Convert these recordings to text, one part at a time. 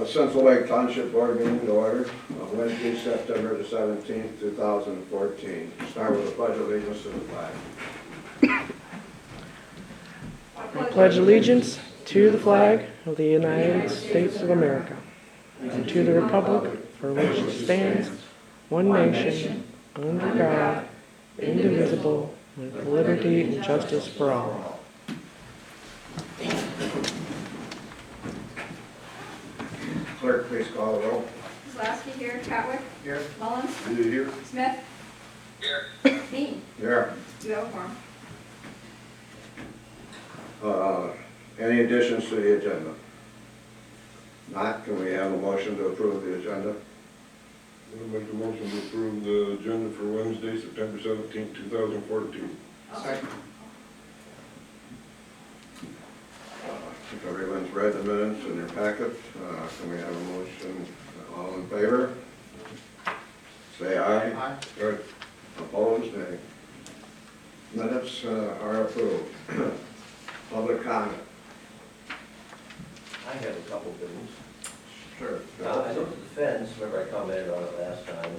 Central Lake Township Board meeting to order on Wednesday, September the 17th, 2014. Start with the pledge of allegiance to the flag. I pledge allegiance to the flag of the United States of America and to the republic for which it stands, one nation, under God, indivisible, with liberty and justice for all. Clerk, please call the roll. Kosloski here, Kotwick. Here. Mullens. Judy here. Smith. Here. Dean. Here. You have a form. Any additions to the agenda? Not, can we have a motion to approve the agenda? I'll make a motion to approve the agenda for Wednesday, September 17th, 2014. Second. I think everyone's read the minutes in their packet. Can we have a motion? All in favor? Say aye. Aye. Opposed? Nay. Minutes are approved. Public comment. I have a couple things. Sure. I looked at the fence, remember I commented on it last time,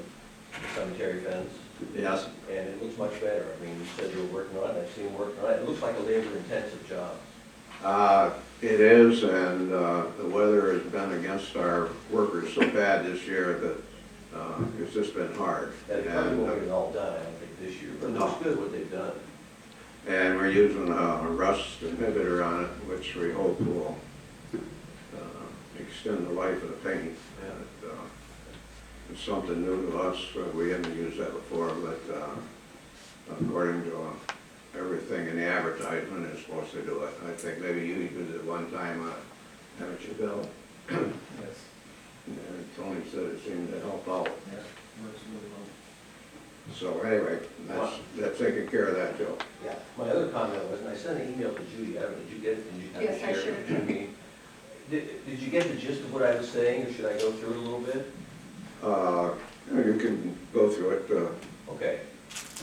the cemetery fence, Yes. and it looks much better. I mean, you said you were working on it, I've seen you working on it. It looks like a labor-intensive job. It is, and the weather has been against our workers so bad this year that it's just been hard. And it probably won't get it all done, I don't think, this year, but it No. looks good what they've done. And we're using a rust inhibitor on it, which we hope will extend the life of the paint. And it's something new to us. We haven't used that before, but according to everything in the advertisement, it's supposed to do it. I think maybe you used it one time, haven't you, Bill? Yes, And Tony said it seemed to help out. yes, works really well. So anyway, that's taking care of that, Joe. Yeah. My other comment was, and I sent an email to Judy, I don't know, did you get it? Did you have it Yes, I shared? shared it. I mean, did you get the gist of what I was saying, or should I go through it a little bit? You can go through it. Okay.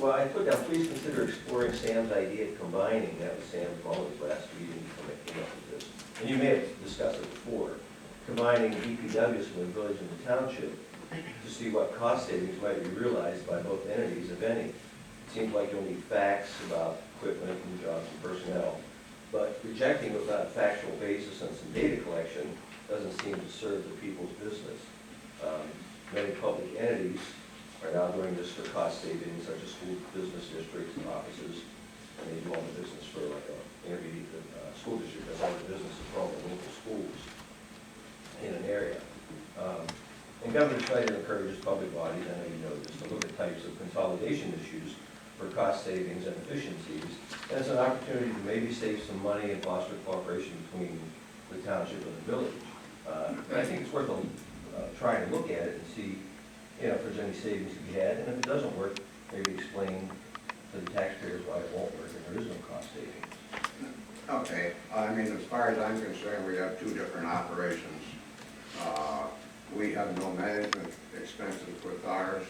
Well, I put down, please consider exploring Sam's idea of combining, that was Sam Mullins' last meeting, when I came up with this. And you may have discussed it before, combining DPWs from the village and the township to see what cost savings might be realized by both entities, if any. It seems like you'll need facts about equipment and jobs and personnel, but rejecting it without a factual basis and some data collection doesn't seem to serve the people's business. Many public entities are now doing this for cost savings, such as school business districts and offices, and they do all the business for like a intermediate school district, does all the businesses for all the local schools in an area. And Governor Snyder encourages public bodies, I know you know this, to look at types of consolidation issues for cost savings and efficiencies. And it's an opportunity to maybe save some money and foster cooperation between the township and the village. And I think it's worth trying to look at it and see, you know, if there's any savings to be had. And if it doesn't work, maybe explain to the taxpayers why it won't work and there is no cost savings. Okay, I mean, as far as I'm concerned, we have two different operations. We have no management expenses with ours.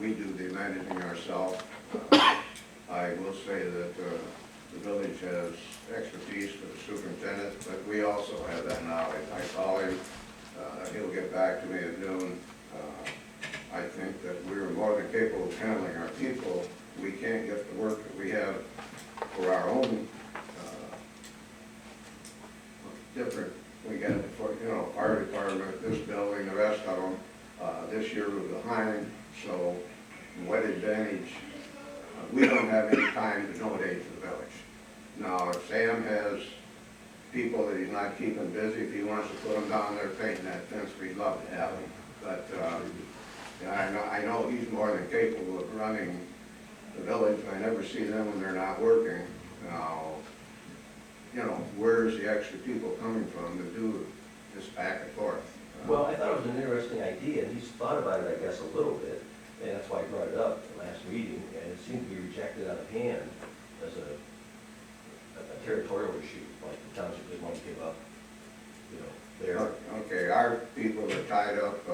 We do the managing ourselves. I will say that the village has expertise for the superintendent, but we also have that knowledge. I call him, he'll get back to me at noon. I think that we're more than capable of handling our people. We can't get the work that we have for our own different, we got it for, you know, fire department, this building, the rest of them. This year we're behind, so what advantage? We don't have any time to donate to the village. Now, if Sam has people that he's not keeping busy, if he wants to put them down there painting that fence, we'd love to have him. But I know he's more than capable of running the village. I never see them when they're not working. Now, you know, where's the extra people coming from to do this back and forth? Well, I thought it was an interesting idea, and he's thought about it, I guess, a little bit, and that's why I brought it up at the last meeting, and it seemed to be rejected out of hand as a territorial issue, like the township didn't want to give up, you know, their... Okay, our people are tied up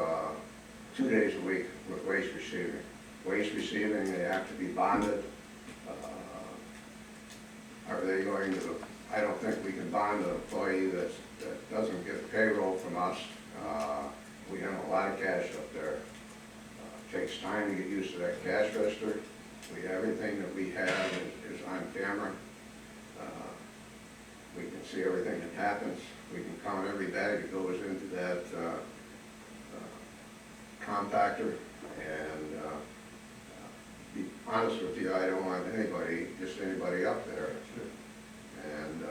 2 days a week with waste receiving. Waste receiving, they have to be bonded. Are they going to I don't think we can bond an employee that doesn't get payroll from us. We have a lot of cash up there. Takes time to get used to that cash register. Everything that we have is on camera. We can see everything that happens. We can count every bag that goes into that compactor. And be honest with you, I don't want anybody, just anybody up there. And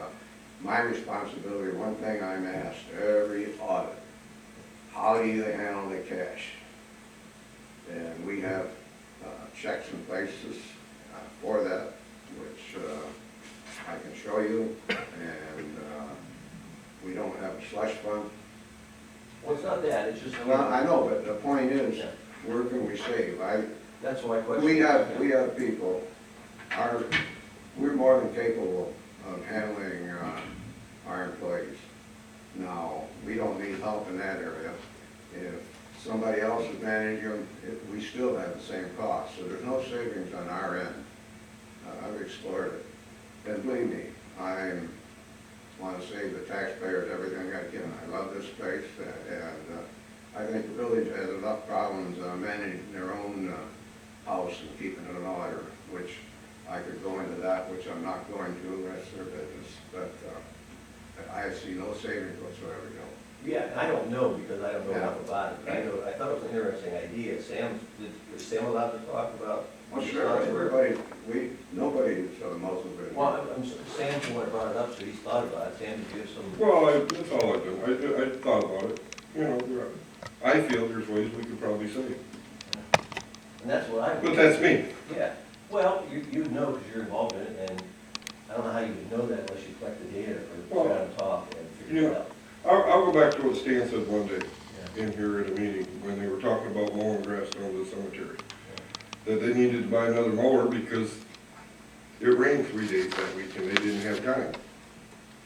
my responsibility, one thing I'm asked every audit, how do you handle the cash? And we have checks and places for that, which I can show you. And we don't have a slush fund. Well, it's not that, it's just. Well, I know, but the point is, where can we save? That's my question. We have people, we're more than capable of handling our employees. Now, we don't need help in that area. If somebody else is managing them, we still have the same cost, so there's no savings on our end. I've explored it, and believe me, I want to save the taxpayers everything I can. I love this place, and I think the village has enough problems managing their own house and keeping it in order, which I could go into that, which I'm not going to, that's their business, but I see no savings whatsoever, Joe. Yeah, I don't know because I don't know enough about it, but I thought it was an interesting idea. Is Sam allowed to talk about? Well, sure, everybody, nobody is most of it. Well, Sam's the one that brought it up, so he's thought about it. Sam, did you have some? Well, that's all I've done. I thought about it. You know, I feel there's ways we could probably save. And that's what I. But that's me. Yeah. Well, you know because you're involved in it, and I don't know how you would know that unless you collect the data or sit down and talk and figure it out. I'll go back to what Stan said one day in here at a meeting when they were talking about mowing grass down to the cemetery. That they needed to buy another mower because it rained 3 days that week and they didn't have time.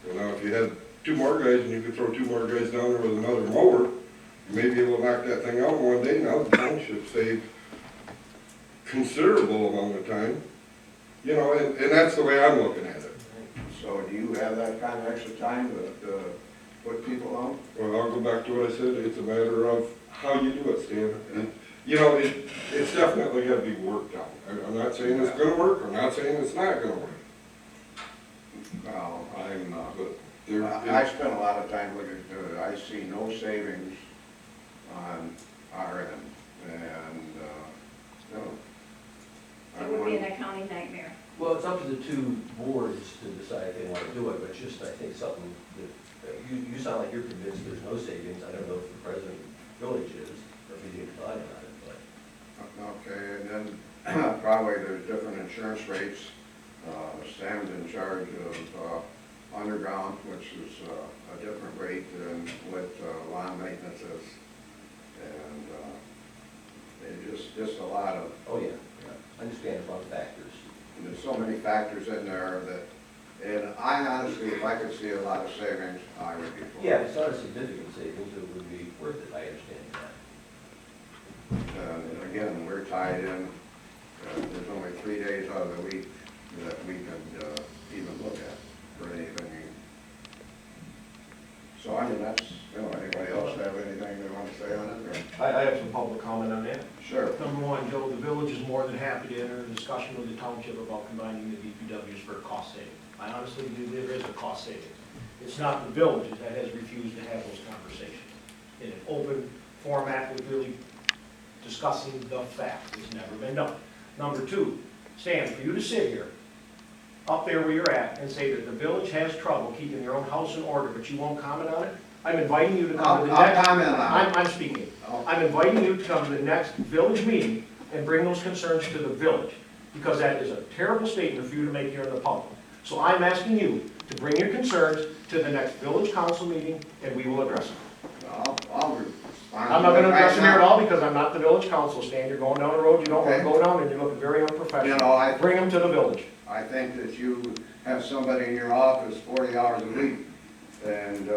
Well, now if you had 2 more guys and you could throw 2 more guys down there with another mower, you may be able to knock that thing out in 1 day. Now the township saved considerable amount of time. You know, and that's the way I'm looking at it. So do you have that kind of extra time to put people on? Well, I'll go back to what I said. It's a matter of how you do it, Stan. You know, it's definitely got to be worked out. I'm not saying it's going to work. I'm not saying it's not going to work. Well, But I spent a lot of time looking at it. I see no savings on our end, and, no. It would be an accounting nightmare. Well, it's up to the 2 boards to decide if they want to do it, but it's just, I think, something that, you sound like you're convinced there's no savings. I don't know if the president of the village is, or if he didn't thought about it, but. Okay, and then probably there's different insurance rates. Sam's in charge of underground, which is a different rate than what lawn maintenance is. And it's just a lot of, Oh, yeah, I understand a lot of factors. there's so many factors in there that, and I honestly, if I could see a lot of savings, I would be for it. Yeah, it's not a significant savings, it would be worth it, I understand that. And again, we're tied in, there's only 3 days out of the week that we can even look at for anything. So I mean, that's, anybody else have anything they want to say on it? Or? I have some public comment on that. Sure. Number one, Joe, the village is more than happy to enter a discussion with the township about combining the DPWs for cost saving. I honestly believe there is a cost saving. It's not the village that has refused to have those conversations. In an open format with really discussing the fact. It's never been done. Number two, Stan, for you to sit here, up there where you're at, and say that the village has trouble keeping their own house in order, but you won't comment on it, I'm inviting you to come to the next. I'll comment on it. I'm speaking. I'm inviting you to come to the next village meeting and bring those concerns to the village, because that is a terrible statement for you to make here in the public. So I'm asking you to bring your concerns to the next village council meeting, and we will address them. I'll respond. I'm not gonna address them here at all, because I'm not the village council, Stan. You're going down the road you don't want to go down, and you're looking very unprofessional. You know, Bring them to the village. I think that you have somebody in your office 40 hours a week, and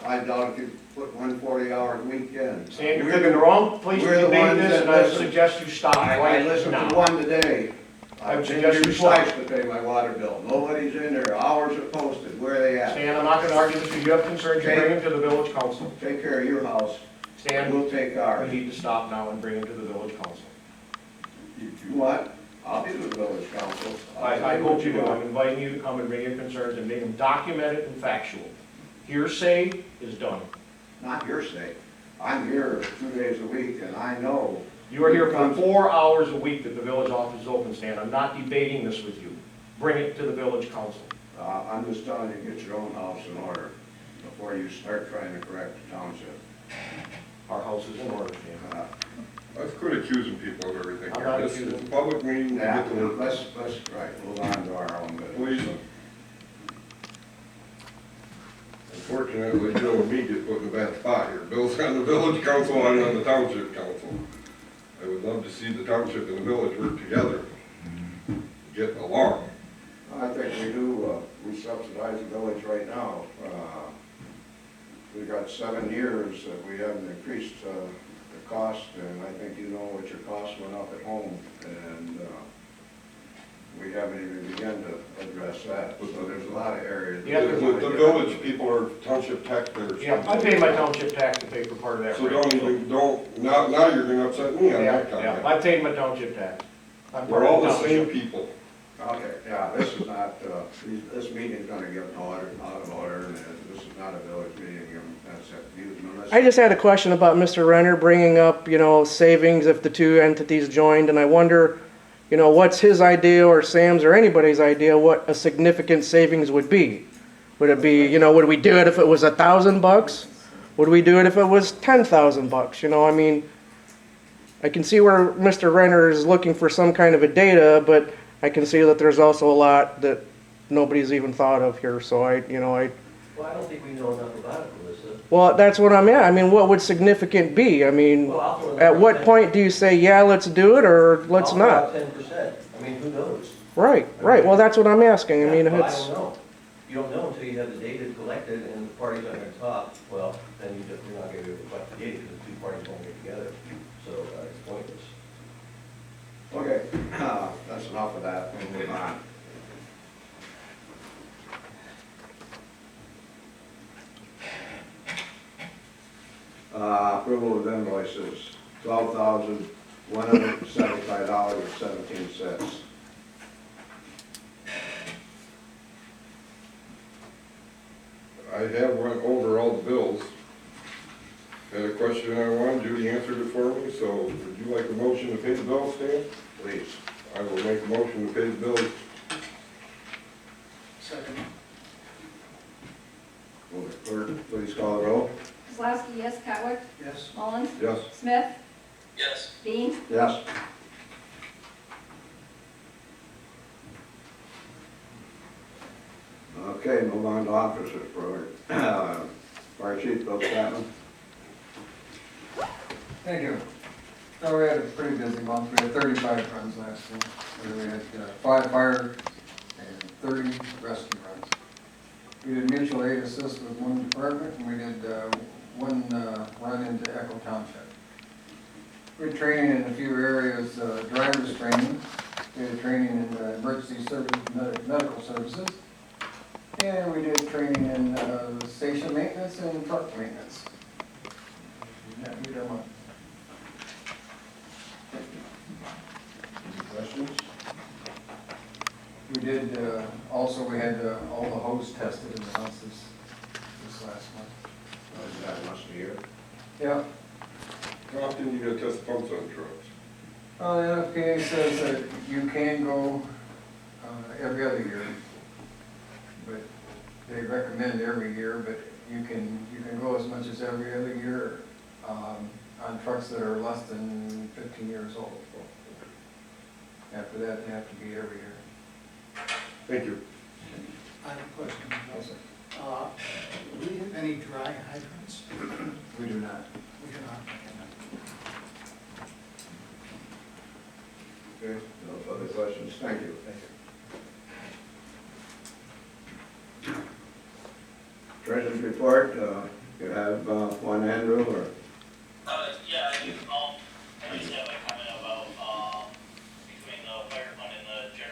I doubt if you put 1 40-hour week in. Stan, you're picking the wrong place to we're the debate ones this, that and I listen. suggest you stop I right listened now. to one today. I would I've been suggest through you swap. sites to pay my water bill. Nobody's in there, hours are posted, where are they at? Stan, I'm not gonna argue with you, you have concerns, you bring them to the village council. Take care of your house, Stan, we'll take we ours. need to stop now and bring them to the village council. You what? I'll be the village council. I hope you do, I'm inviting you to come and bring your concerns and make them documented and factual. Hearsay is done. Not hearsay. I'm here 2 days a week and I know. You are here for 4 hours a week that the village office is open, Stan. I'm not debating this with you. Bring it to the village council. I'm just telling you, get your own house in order before you start trying to correct the township. Our house is in order, Stan. Let's quit accusing people of everything I'm here. not This accusing. is a public meeting, we Yeah, get to work. let's, move on to our own business. Please. Unfortunately, Bill and me get put in a bad spot here. Bill's on the village council, I'm on the township council. I would love to see the township and the village work together, get along. I think we do, we subsidize the village right now. We've got 7 years that we haven't increased the cost, and I think you know what your costs went up at home, and we haven't even begun to address that. So there's a lot of areas. Yeah, The village people are township taxpayers. Yeah, I pay my township tax to pay for part of that. So rent. now you're gonna upset me on Yeah, that yeah, comment. I paid my township tax. I'm part We're of all the township. same people. Okay, yeah, this is not, this meeting's gonna get out of order, and this is not a village meeting, and that's it. I just had a question about Mr. Renner bringing up, savings if the two entities joined, and I wonder, what's his idea or Sam's or anybody's idea what a significant savings would be? Would it be, would we do it if it was $1,000? Would we do it if it was $10,000? I can see where Mr. Renner is looking for some kind of a data, but I can see that there's also a lot that nobody's even thought of here, so Well, I don't think we know enough about it, Melissa. well, that's what I'm at. What would significant be? Well, I'll throw At another what 10. point do you say, yeah, let's do it, or let's I'll throw not? out 10%. Who knows? Right. Well, that's what I'm asking. Well, I it's, don't know. You don't know until you have the data collected and the parties aren't gonna talk. Well, then you're not gonna be able to collect the data because the two parties won't get together. So it's pointless. Okay, that's enough of that, we'll move on. Approval of invoices, $12,175.17. I have went over all the bills. Had a question on one, Judy answered it for me, so would you like a motion to pay the bills, Stan? Please. I will make a motion to pay the bills. Second. Will the clerk please call the roll? Kosloski, yes. Kotwick, Yes. Mullens, Yes. Smith, Yes. Dean, Yes. Okay, move on to officers for, Fire Chief Bill Chapman. Thank you. So we had a pretty busy month. We had 35 runs last month. We had 5 fire and 30 rescue runs. We did mutual aid assist with one department, and we did one run into Echo Township. We had training in a few areas, driver's training. We had training in emergency service, medical services. And we did training in station maintenance and truck maintenance. And that we did our month. Any questions? We did, also, we had all the hose tested in the house this last month. Is that once a year? Yeah. How often you gotta test pumps on trucks? The NFPA says that you can go every other year, but they recommend every year, but you can go as much as every other year on trucks that are less than 15 years old. After that, they have to be every year. Thank you. I have a question. Yes, sir. Do we have any dry hydrants? We do not. We do not. Okay, no further questions, thank you. Treasurer's report, you have one, Andrew, or? Yeah, I just have a comment about, between the fire fund and the general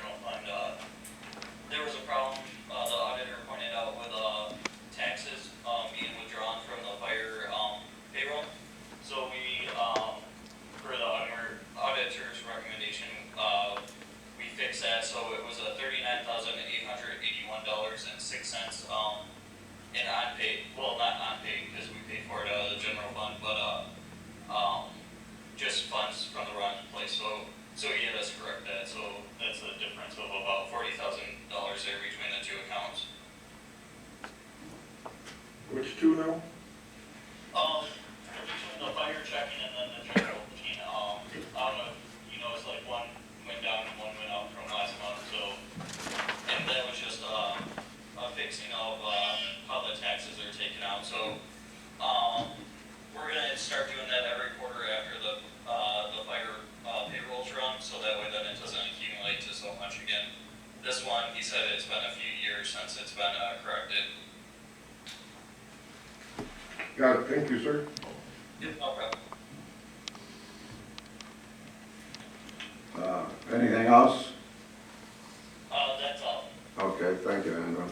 Thank you, sir. Anything else? That's all. Okay, thank you, Andrew.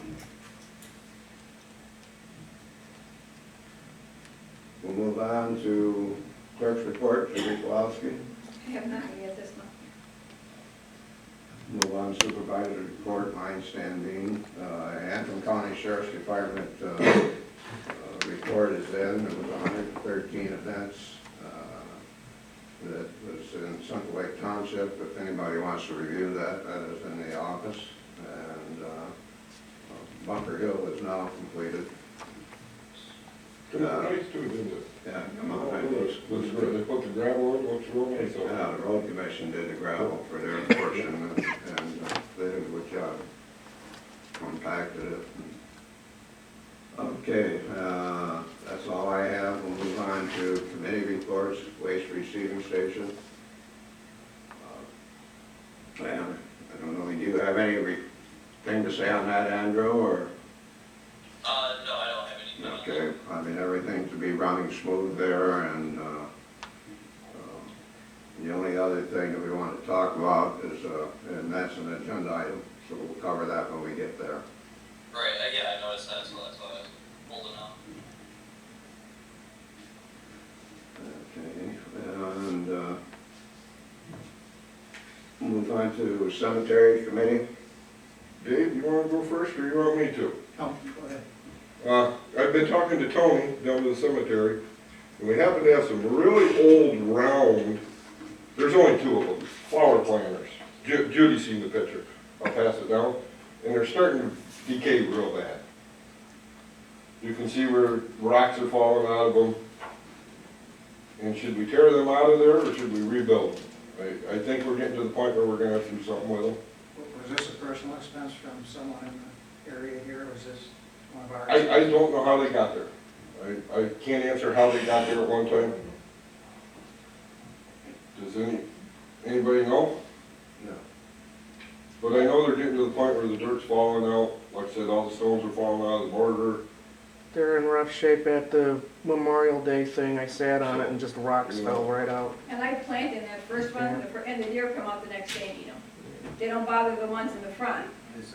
We'll move on to clerk's report, Judy Kosloski. I have nothing yet this month. Move on to supervisor's report, mine standing. Antrim County Sheriff's Department report is in. It was 113 events that was in Central Lake Township. If anybody wants to review that, that is in the office. And Bunker Hill is now completed. It was nice too, didn't it? Yeah, come on, They put the gravel in, what's wrong with it? yeah, the road commission did the gravel for their portion, and they did a good job. Compacted it. Okay, that's all I have. We'll move on to committee reports, waste receiving station. And I don't know, do you have anything to say on that, Andrew, or? No, I don't have any. Okay, I mean, everything to be running smooth there, and the only other thing that we want to talk about is, and that's an agenda item, so we'll cover that when we get there. Right, yeah, I noticed that, so that's why I was holding out. Okay, and move on to cemetery committee. Dave, you wanna go first, or you want me to? Oh, go ahead. I've been talking to Tony down to the cemetery, and we happen to have some really old round, there's only two of them, flower planters. Judy's seen the picture, I'll pass it down, and they're starting to decay real bad. You can see where rocks are falling out of them. And should we tear them out of there, or should we rebuild them? I think we're getting to the point where we're gonna have to do something with them. Was this a personal expense from someone in the area here, or was this one of ours? I don't know how they got there. I can't answer how they got there at one time. Does anybody know? No. But I know they're getting to the point where the dirt's falling out. Like I said, all the stones are falling out of the border. They're in rough shape at the Memorial Day thing. I sat on it and just rocks fell right out. And I planted that first one, and the deer come out the next day and eat them. They don't bother the ones in the front,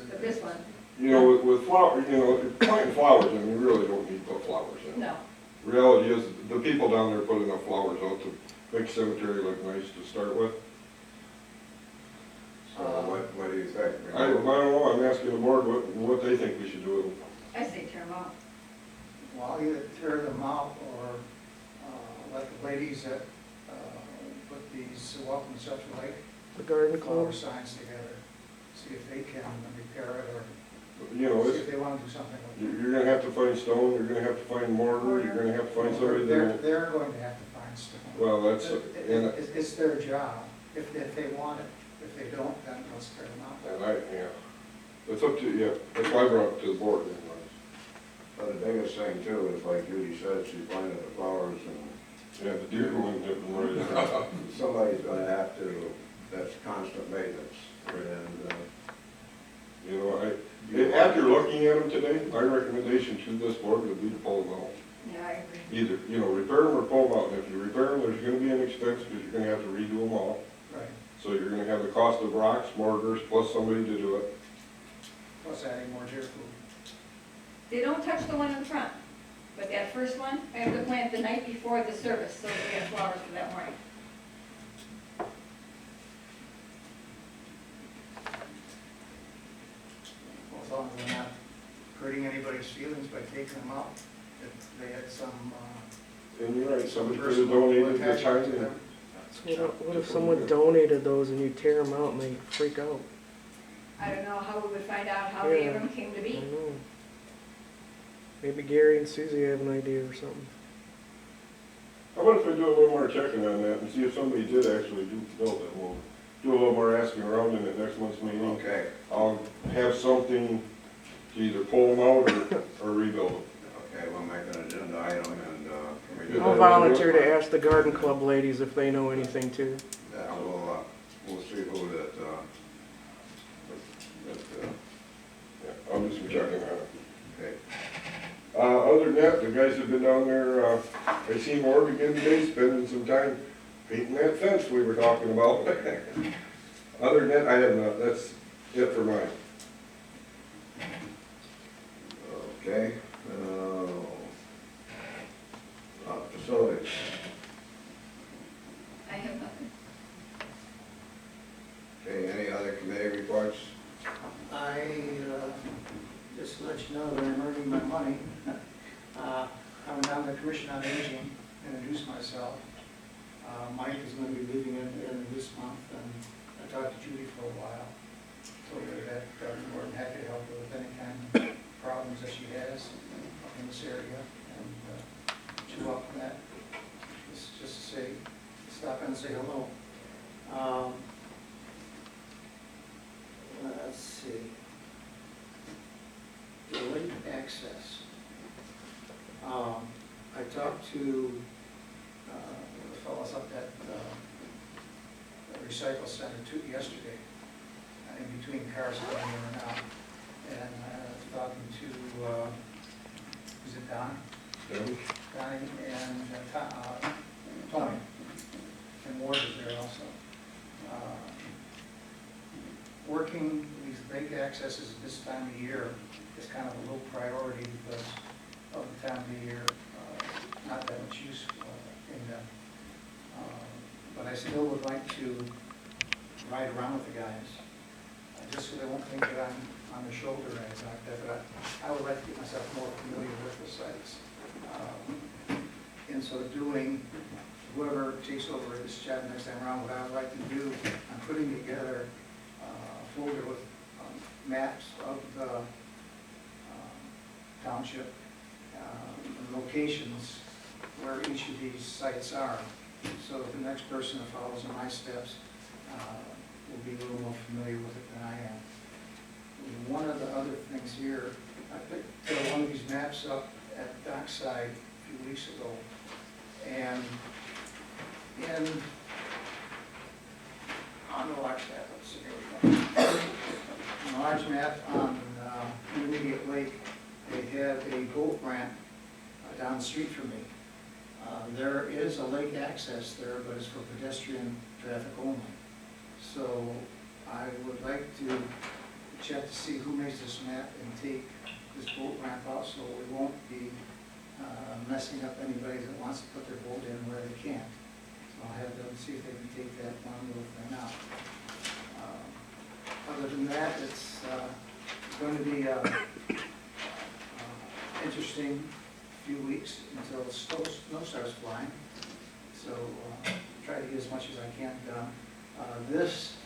but this one, You know, with flowers, you know, planting flowers, I mean, you really don't need to put flowers in. no. Reality is, the people down there put enough flowers out to make cemetery look nice to start with. So what do you think? I don't know, I'm asking the board what they think we should do with them. I say tear them out. Well, either tear them out or let the ladies that put these Welcome to Central Lake The garden flower club. signs together, see if they can repair it, or You know, see it's, if they want to do something with it. you're gonna have to find stone, you're gonna have to find mortar, you're gonna have to find somebody that, They're going to have to find stuff. well, that's, and, It's their job, if they want it. If they don't, then let's tear them out. yeah, it's up to, yeah, that's why I brought it to the board anyways. But the biggest thing too is, like Judy said, she planted the flowers, and Yeah, the deer go and dip them right in. somebody's gonna have to, that's constant maintenance. And, You know, after looking at them today, my recommendation to this board would be to pull them out. Yeah, I agree. Either, you know, repair them or pull them out, and if you repair them, there's gonna be an expense, because you're gonna have to redo them all. Right, So you're gonna have the cost of rocks, mortars, plus somebody to do it. plus adding more deer food. They don't touch the one in front, but that first one, I have to plant the night before the service, so we have flowers for that morning. Well, as long as we're not hurting anybody's feelings by taking them out, if they had some, And you're right, somebody could have personal donated the time. attachment to and- them. So what if someone donated those and you tear them out and they freak out? I don't know how we would find out how many of them came to I be. don't know. Maybe Gary and Susie have an idea or something. How about if I do a little more checking on that and see if somebody did actually build it? We'll do a little more asking around in the next month's meeting. okay, I'll have something to either pull them out or rebuild them. okay, we'll make an agenda item, and, can we do I'll that? volunteer to ask the garden club ladies if they know anything too. Yeah, we'll see who that, Yeah, I'll do some checking on it. okay. Other than that, the guys have been down there, I seen Morgan again today, spending some time painting that fence we were talking about. Other than that, I have not, that's it for mine. Okay. Facilities. I have nothing. Okay, any other committee reports? I, just to let you know that I'm earning my money. I went down to the Commission on Aging, introduced myself. Mike is going to be leaving in this month, and I talked to Judy for a while. Told her that I'm more than happy to help her with any kind of problems that she has in this area, and she welcomed that. Just to say, stop in and say hello. Let's see. The lake access. I talked to the fellows up at the recycle center yesterday, in between cars going in and out. And I was talking to, is it Don? Donnie and Tony. And Ward is there also. Working these lake accesses at this time of year is kind of a low priority because of the time of the year, not that much use in them. But I still would like to ride around with the guys, just so they won't think that I'm on their shoulder or anything like that, but I would like to get myself more familiar with the sites. And so doing, whoever takes over this Chapman next time around, what I would like to do, I'm putting together a folder with maps of the township, locations where each of these sites are. So the next person that follows in my steps will be a little more familiar with it than I am. One of the other things here, I picked one of these maps up at Dockside a few weeks ago, and on the large map, let's see, here we go. On the large map on Intermediate Lake, they have a boat ramp down the street from me. There is a lake access there, but it's for pedestrian traffic only. So I would like to check to see who makes this map and take this boat ramp out so we won't be messing up anybody that wants to put their boat in where they can't. So I'll have them see if they can take that one little thing out. Other than that, it's going to be interesting few weeks until the snow starts flying. So try to get as much as I can done. This,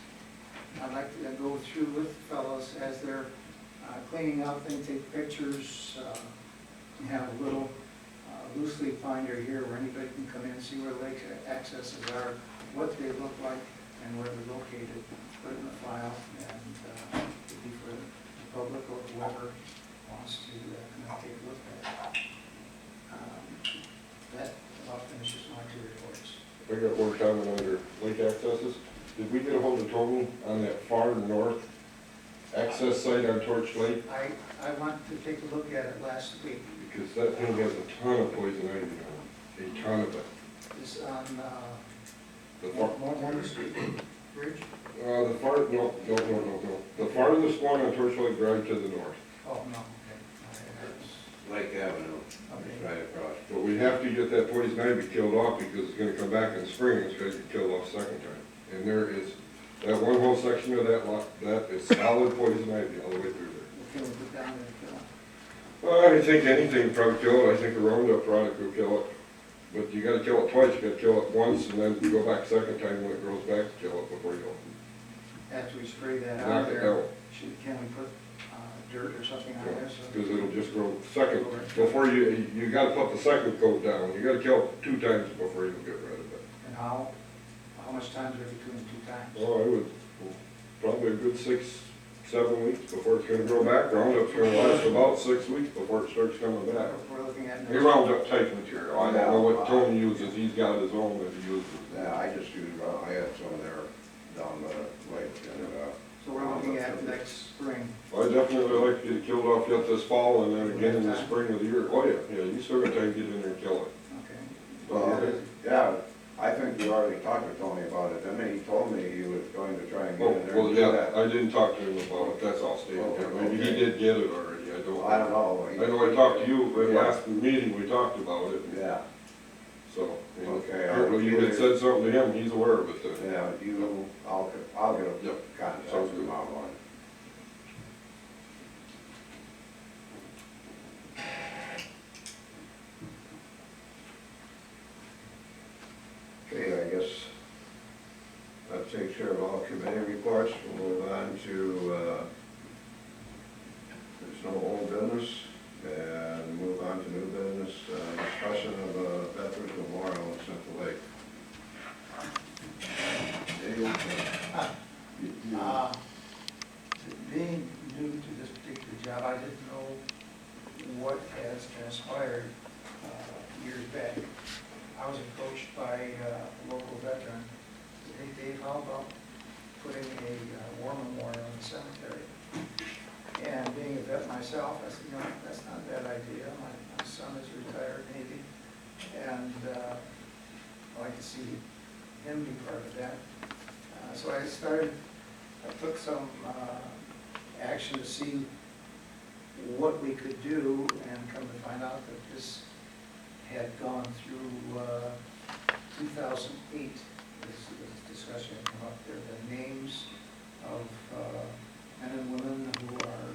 I'd like to go through with the fellows as they're cleaning up things, take pictures, and have a little loose leaf finder here where anybody can come in and see where the lake accesses are, what they look like, and where they're located. Put it in the file, and it'd be for the public or whoever wants to come and take a look at it. That about finishes my two reports. I got one comment under lake accesses. Did we get a hold of Tony on that far north access site on Torch Lake? I went to take a look at it last week. Because that thing has a ton of poison ivy on it, a ton of it. It's on The far, Moore Street Bridge. the far, no. The farthest one on Torch Lake Drive to the north. Oh, no, okay. Lake Avenue, Okay. right across. But we have to get that poison ivy killed off because it's gonna come back in the spring and it's gonna get killed off second time. And there is, that one whole section of that lot, that is solid poison ivy all the way through there. What can we put down there to kill it? Well, I think anything would probably kill it. I think a Roundup product will kill it. But you gotta kill it twice. You gotta kill it once and then go back second time when it grows back to kill it before you go. After we spray that out Knock it there, out. can we put dirt or something on there? So Because it'll just grow second, before you gotta put the second coat down. You gotta kill it 2 times before you get rid of it. And how much time is there between the 2 times? Oh, I would, probably a good 6-7 weeks before it's gonna grow back. Roundup's gonna last about 6 weeks before it starts coming back. If we're looking at. A Roundup type material. I don't know what Tony uses. He's got his own that he uses. Yeah, I just use, I had some there down the lake, and So we're looking at next spring. I definitely like to get it killed off yet this fall and then again in the spring of the year. Oh, yeah, you still got time to get in there and kill it. Okay. Well, yeah, I think you already talked to Tony about it, and he told me he was going to try and get in there Well, and do yeah, that. I didn't talk to him about it, that's all stated. Maybe he Okay. did get it already, I don't. I don't know. I know I talked to you, but last meeting we talked about it, Yeah, so. Okay, Apparently you had said something to him, he's aware of it then. yeah, I'll get a Yep. contact Sounds with him good. on it. Okay, I guess that takes care of all committee reports. We'll move on to, there's no old business, and move on to new business, discussion of Veterans Memorial in Central Lake. Being new to this particular job, I didn't know what has transpired years back. I was approached by a local veteran, hey Dave, how about putting a war memorial in the cemetery? And being a vet myself, I said, no, that's not a bad idea. My son is retired Navy, and I'd like to see him be part of that. So I took some action to see what we could do, and come to find out that this had gone through 2008. This discussion had come up there, the names of men and women who are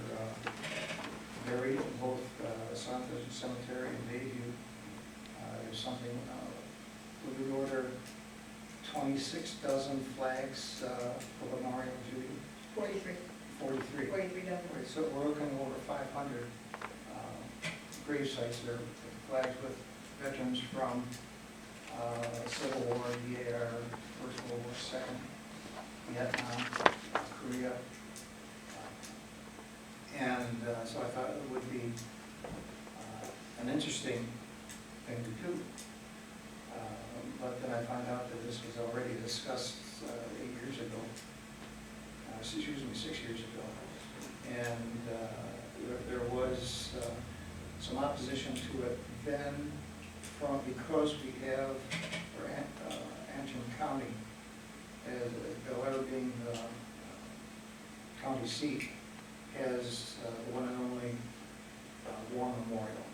buried in both Sundelius Cemetery and Bayview. There's something, we would order 26 dozen flags for Memorial Judy. 43. 43. 43 dozen. Right, so we're looking at over 500 grave sites there, flags with veterans from Civil War, VAR, First World War, Second, Vietnam, Korea. And so I thought it would be an interesting thing to do. But then I found out that this was already discussed 8 years ago, 6 years ago. And there was some opposition to it then because we have, or Antrim County, as Bel Air being the county seat, has the one and only war memorial.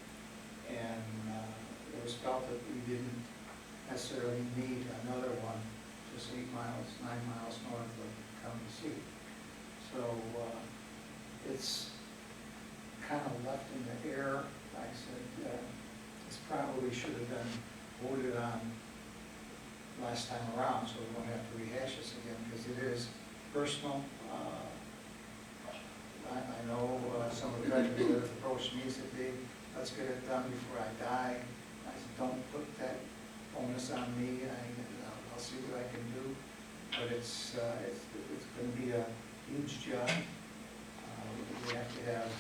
And it was felt that we didn't necessarily need another one just 9 miles north of the county seat. So it's kind of left in the air. I said this probably should have been voted on last time around, so we won't have to rehash this again, because it is personal. I know some of the veterans that have approached me said, Dave, let's get it done before I die. I said, don't put that onus on me. I'll see what I can do. But it's going to be a huge job. We have to have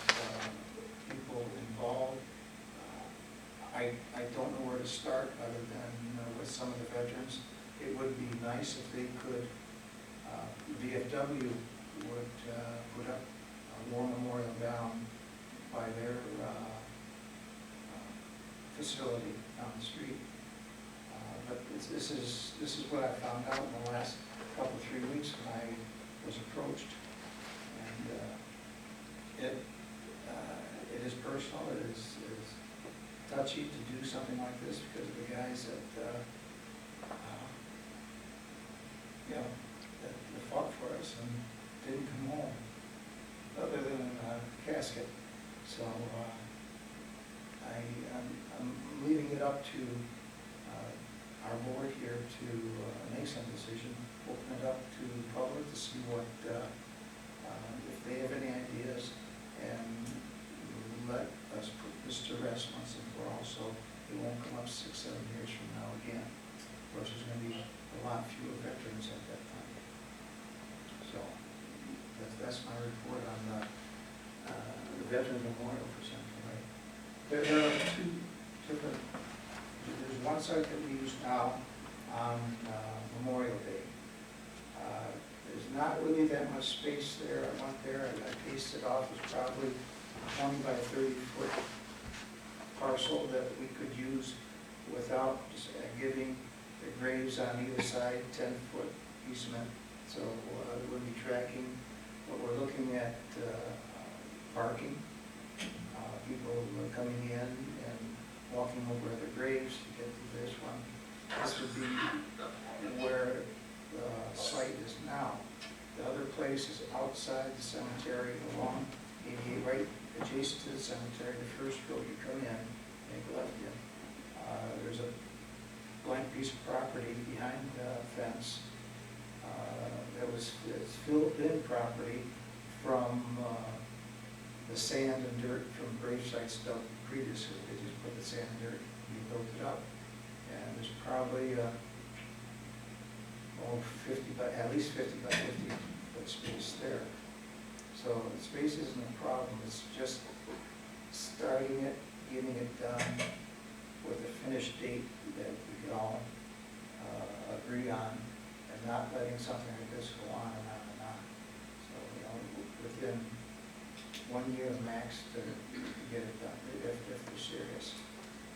people involved. I don't know where to start other than with some of the veterans. It would be nice if they could, VFW would put up a war memorial down by their facility down the street. But this is what I found out in the last couple, 3 weeks when I was approached. And it is personal, it is touchy to do something like this because of the guys that, that fought for us and didn't come home, other than a casket. So I'm leaving it up to our board here to make some decision, open it up to the public to see what, if they have any ideas, and let us put this to rest once and for all, so it won't come up 6, 7 years from now again. Of course, there's going to be a lot fewer veterans at that time. So that's my report on the Veterans Memorial for Central Lake. There are 2 different. There's one site that we use now on Memorial Day. There's not really that much space there. I went there and I paced it off. It's probably 20 by 30 foot parcel that we could use without just giving the graves on either side 10-foot easement. So we'll be tracking what we're looking at, parking, people coming in and walking over their graves to get to this one. This would be where the site is now. The other place is outside the cemetery along 88, right adjacent to the cemetery. The first road you come in, make left in. There's a blank piece of property behind the fence. It's filled-in property from the sand and dirt from grave sites dug previously. They just put the sand and dirt and built it up. And there's probably at least 50 by 50 foot space there. So the space isn't a problem. It's just starting it, getting it done with a finished date that we can all agree on, and not letting something like this go on and on and on. So, within 1 year max to get it done, if they're serious.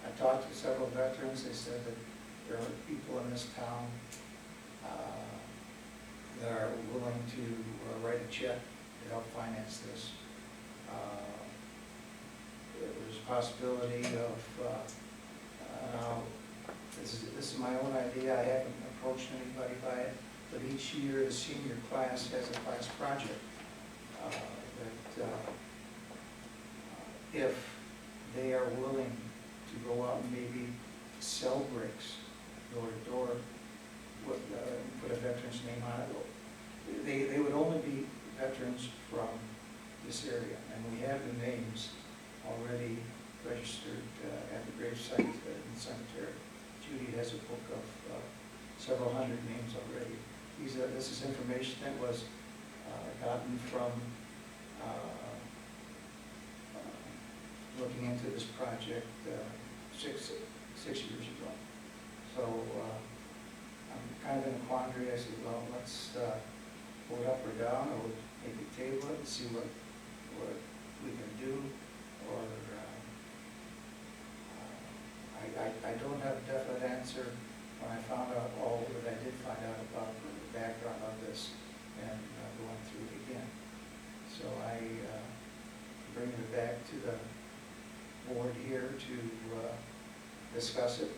I talked to several veterans. They said that there are people in this town that are willing to write a check to help finance this. There's a possibility of, this is my own idea, I haven't approached anybody by it, but each year the senior class has a class project that if they are willing to go out and maybe sell bricks door to door with, put a veteran's name on it, they would only be veterans from this area, and we have the names already registered at the grave site in the cemetery. Judy has a book of several hundred names already. This is information that was gotten from looking into this project six years ago. So I'm kind of in a quandary. I said, well, let's pull it up or down, or maybe table it and see what we can do, or I don't have a definite answer when I found out all that I did find out about the background of this and going through it again. So I bring it back to the board here to discuss it.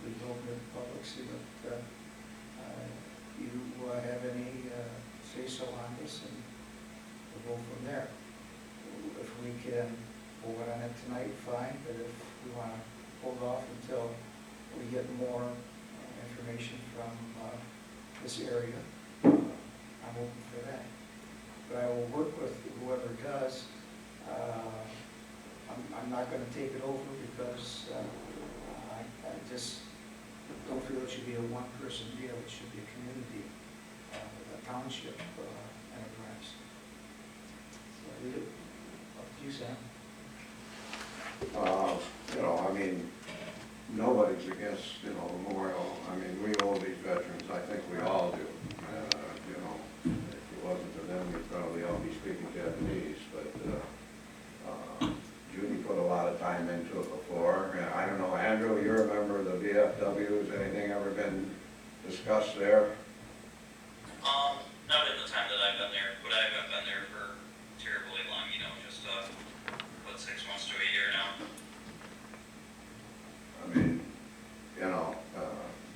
We open it to the public, see what you have any say-so on this, and we'll go from there. If we can vote on it tonight, fine, but if we want to hold off until we get more information from this area, I'm open for that. But I will work with whoever does. I'm not going to take it over because I just don't feel it should be a one-person deal. It should be a community, a township enterprise. So I leave it up to you, Sam. I mean, nobody's against, memorial. I mean, we owe these veterans. I think we all do. If it wasn't for them, we'd probably all be speaking Japanese. But Judy put a lot of time into it before. I don't know, Andrew, you're a member of the VFW. Has anything ever been discussed there? Not in the time that I've been there, but I haven't been there for terribly long, just, 6 months to a year now. I mean,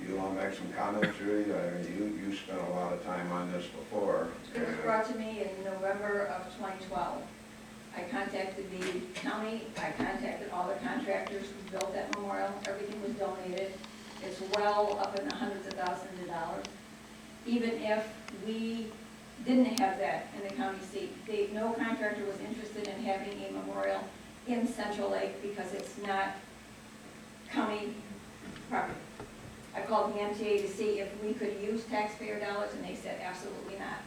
you want to make some comments, Judy? I mean, you spent a lot of time on this before. It was brought to me in November of 2012. I contacted the county, I contacted all the contractors who built that memorial. Everything was donated. It's well up in the hundreds of thousands of dollars. Even if we didn't have that in the county seat, no contractor was interested in having a memorial in Central Lake because it's not county property. I called the MTA to see if we could use taxpayer dollars, and they said absolutely not.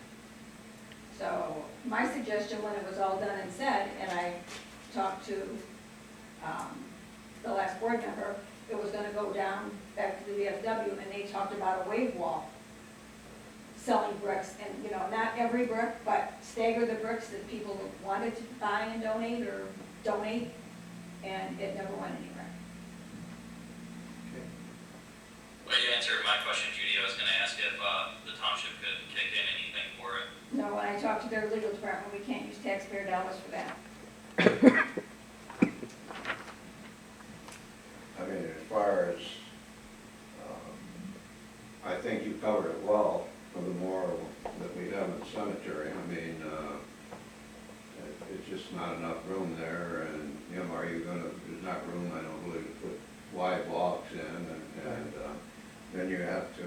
So my suggestion when it was all done and said, and I talked to the last board member, it was going to go down back to the VFW, and they talked about a wave wall selling bricks, and, you know, not every brick, but stagger the bricks that people wanted to buy and donate, and it never went anywhere. Okay. Well, you answered my question, Judy. I was gonna ask if, the township could kick in anything for it. No, when I talked to their legal department, we can't use taxpayer dollars for that. I mean, as far as, I think you covered it well for the memorial that we have in the cemetery. I mean, it's just not enough room there, and, you know, there's not room, I don't believe, to put wide blocks in, and then you have to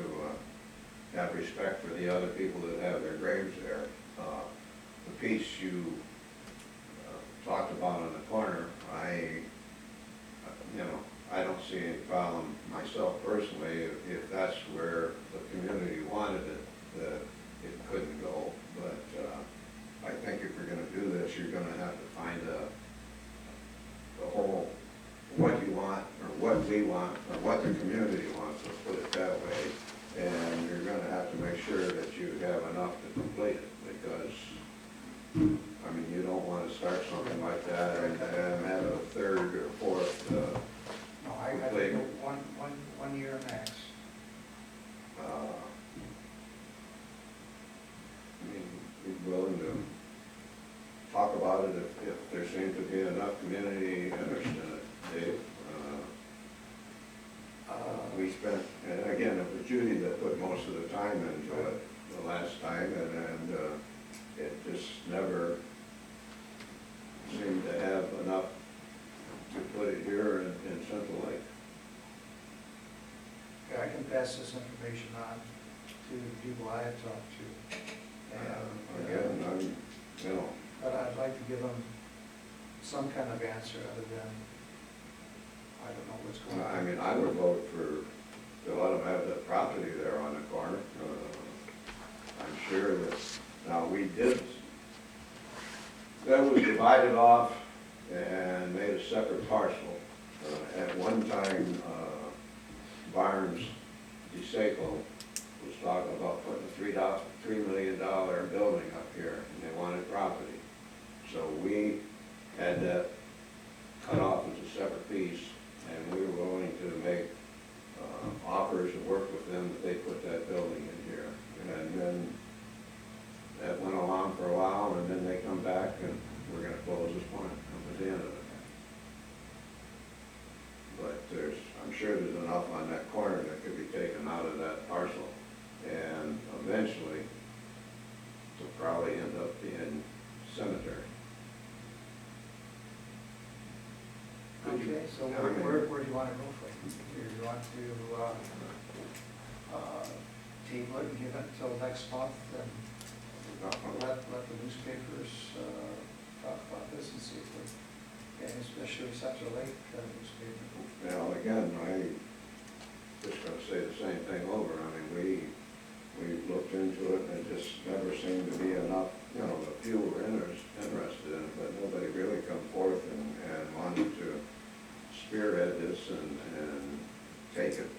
have respect for the other people that have their graves there. The piece you talked about on the corner, I don't see any problem myself personally, if that's where the community wanted it, that it couldn't go. But I think if you're gonna do this, you're gonna have to find the whole, what you want, or what we want, or what the community wants, let's put it that way. And you're gonna have to make sure that you have enough to complete it, because, I mean, you don't wanna start something like that and have a third or fourth, No, I think one year max. I mean, be willing to talk about it if there seems to be enough community interest in it, Dave. We spent, and again, it was Judy that put most of the time into it the last time, and it just never seemed to have enough to put it here in Central Lake. Okay, I can pass this information on to the people I have talked to. And, Again, I'm, you know, but I'd like to give them some kind of answer other than, I don't know what's going on. I mean, I would vote to let them have that property there on the corner. I'm sure that, now we did, that was divided off and made a separate parcel. At one time, Barnes DeSaco was talking about putting a $3 million building up here, and they wanted property. So we had that cut off as a separate piece, and we were willing to make offers and work with them that they put that building in here. And then that went along for a while, and then they come back and we're gonna close this plant. That was the end of it. But I'm sure there's enough on that corner that could be taken out of that parcel, and eventually to probably end up being cemetery. Okay, so where do you want to go from here? You want to table it and give it until next month and let the newspapers talk about this and see if we, and especially Central Lake newspaper. Now, again, I just gonna say the same thing over. I mean, we looked into it, and it just never seemed to be enough, you know, the few were interested in it, but nobody really come forth and wanted to spearhead this and take it.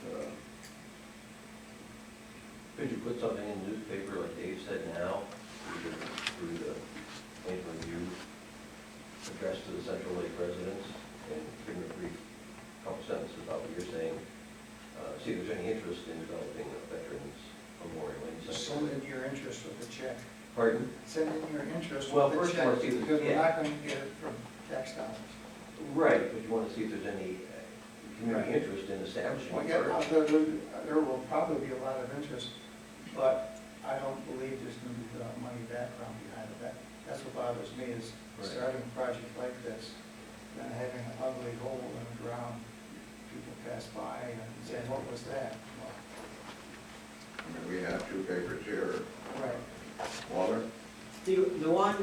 Could you put something in the newspaper like Dave said now, through the point of view addressed to the Central Lake residents, and give them a brief couple sentences about what you're saying, see if there's any interest in developing a veterans memorial in Just Central send Lake. in your interest with the check. Pardon? Send in your interest Well, with the first check, of all, see the- because we're yeah. not going to get it from tax dollars. Right, but you want to see if there's any community interest in establishing Well, it yeah, first. there will probably be a lot of interest, but I don't believe there's going to be the money background behind it. That's what bothers me, is Right. starting a project like this, then having an ugly hole in the ground. People pass by and say, what was that? Well, I mean, we have two papers here. right. Walter? The one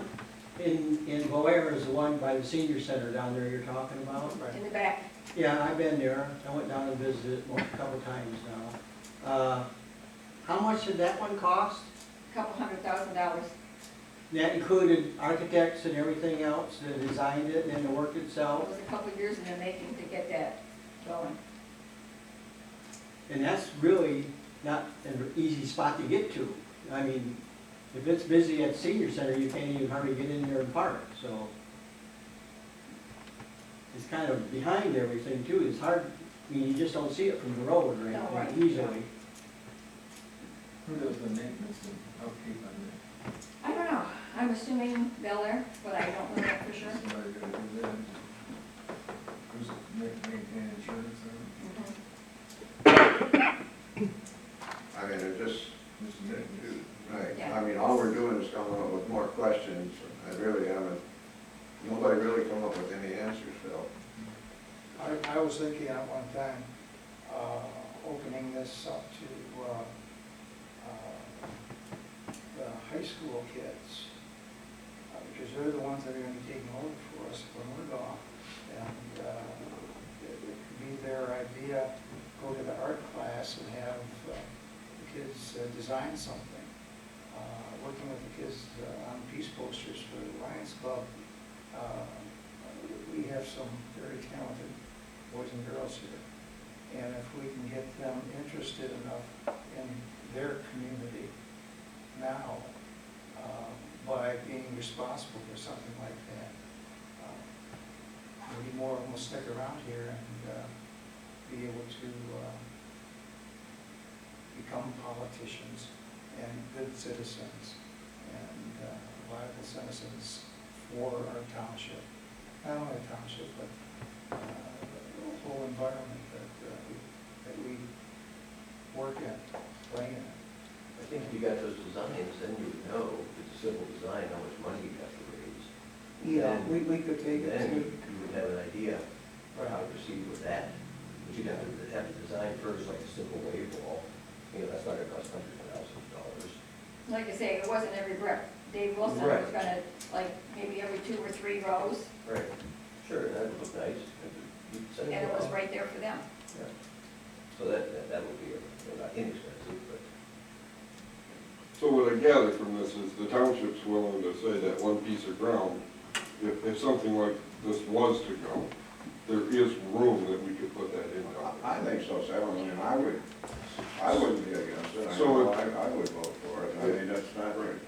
in Boer is the one by the senior center down there you're talking about? In the back, Yeah, I've been there. I went down and visited a couple times now. How much did that one cost? $200,000. That included architects and everything else that designed it and the work It itself? was a couple of years in the making to get that going. And that's really not an easy spot to get to. I mean, if it's busy at senior center, you can't even hardly get in there and park, so. It's kind of behind everything too, it's hard, I mean, you just don't see it from the road or No, right. anything easily. Who does the maintenance and upkeep on I don't know, I'm assuming Bel Air, but I don't know that for sure. that? Somebody gotta do that. Who's maintain insurance on I mean, it just, it? Just maintenance. right, Yeah. I mean, all we're doing is coming up with more questions. I really haven't, nobody really come up with any answers, Phil. I was thinking at one time, opening this up to, the high school kids, because they're the ones that are gonna be taking over for us when we're gone. And, it could be their idea, go to the art class and have, the kids design something. Working with the kids on peace posters for the Lions Club. We have some very talented boys and girls here. And if we can get them interested enough in their community now, by being responsible for something like that, maybe more of them will stick around here and be able to become politicians and good citizens and viable citizens for our township. Not only the township, but the whole environment that we work in, play in. I think if you got those designs, then you would know, if it's a simple design, how much money you have to raise. Yeah, Then- we could take it Then to. you would have an idea of how to proceed with that. But you'd have to design first, like a simple wave wall. You know, that's not gonna cost hundreds of thousands of dollars. Like I say, it wasn't every brick. Dave Wilson was Right. gonna, like, maybe every 2 or 3 rows, Right. Sure, that would look nice. You'd send and it was out. right there for them. Yeah. So that would be, not inexpensive, but. So what I gather from this is the township's willing to say that one piece of ground, if something like this was to go, there is room that we could put that in. I think so, Sam. I mean, I wouldn't be against it. So I would vote for it. I mean, that's not right.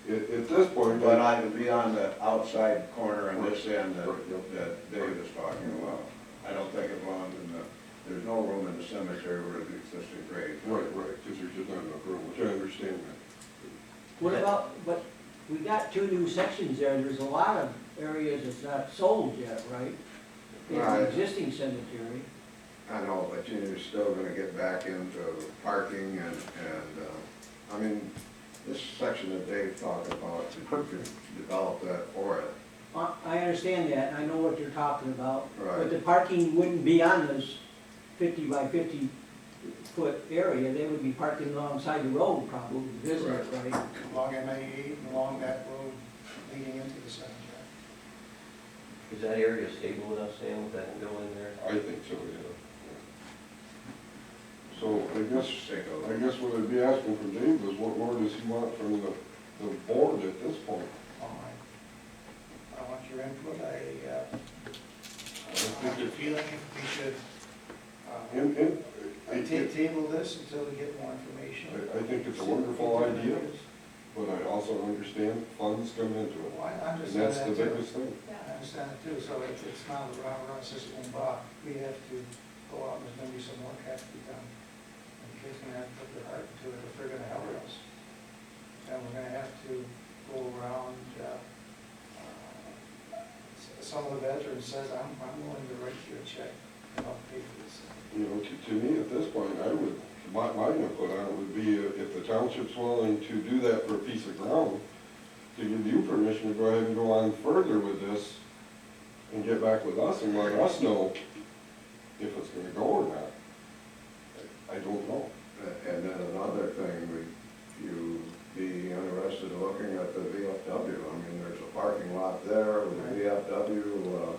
At this point, But I would be on the outside corner on this end that Dave is talking about. I don't think it belongs in the, there's no room in the cemetery where the existing grave. right, because there's just not enough room, which I understand that. What about, but we got 2 new sections there, there's a lot of areas that's not sold yet, right? In Right. the existing cemetery. I know, but you're still gonna get back into parking and, I mean, this section that Dave talked about, you could develop that for it. I understand that, I know what you're talking about. Right. But the parking wouldn't be on this 50 by 50 foot area, they would be parking alongside the road probably, isn't it, right? Along MA8 and along that road leading into the cemetery. Is that area stable enough, Sam, with that building there? I think so, yeah. So I guess what I'd be asking from Dave is what more does he want from the board at this point? All right. I want your input. I think have a feeling if we should table this until we get more information. I think it's a wonderful idea, but I also understand funds come into it. Well, I And understand that's the that too. biggest thing. I understand it too, so it's not a run, system, Bob. We have to go out and there's gonna be some work has to be done. And the kids are gonna have to put their heart into it if they're gonna help us. And we're gonna have to go around, some of the veterans says, I'm willing to write you a check and I'll pay for this. You know, to me, at this point, my input on it would be if the township's willing to do that for a piece of ground, to give you permission to go ahead and go on further with this and get back with us and let us know if it's gonna go or not. I don't know. And then another thing, would you be interested in looking at the VFW? I mean, there's a parking lot there with the VFW,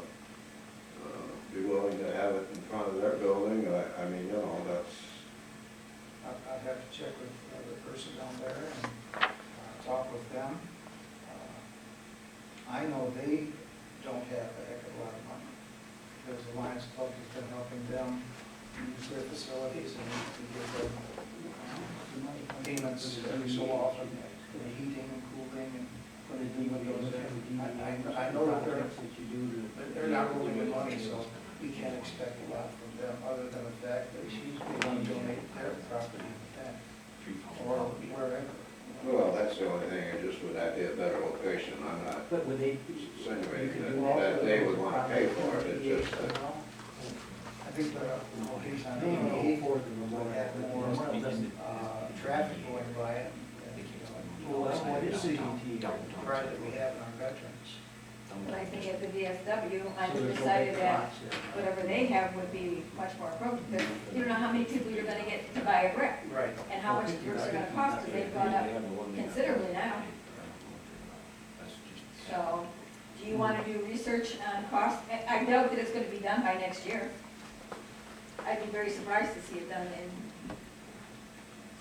be willing to have it in front of their building. I mean, you know, that's, I'd have to check with the person down there and talk with them. I know they don't have a heck of a lot of money, because the Lions Club has been helping them use their facilities and to give them money, payments every so often, for the heating and cooling and putting new windows in. I know that they're not rolling in money, so we can't expect a lot from them, other than the fact that they want to donate their property back, or wherever. Well, that's the only thing, it just would have to be a better location, I'm not But would they, insinuating that they would want to pay for it, it's just that. I think the location on 88 would have more traffic going by it. Well, that's what is the pride that we have in our veterans. But I think at the VFW, I decided that whatever they have would be much more appropriate, because you don't know how many people you're gonna get to buy a brick, Right. and how much bricks are gonna cost, because they've gone up considerably now. So, do you wanna do research on cost? I doubt that it's gonna be done by next year. I'd be very surprised to see it done in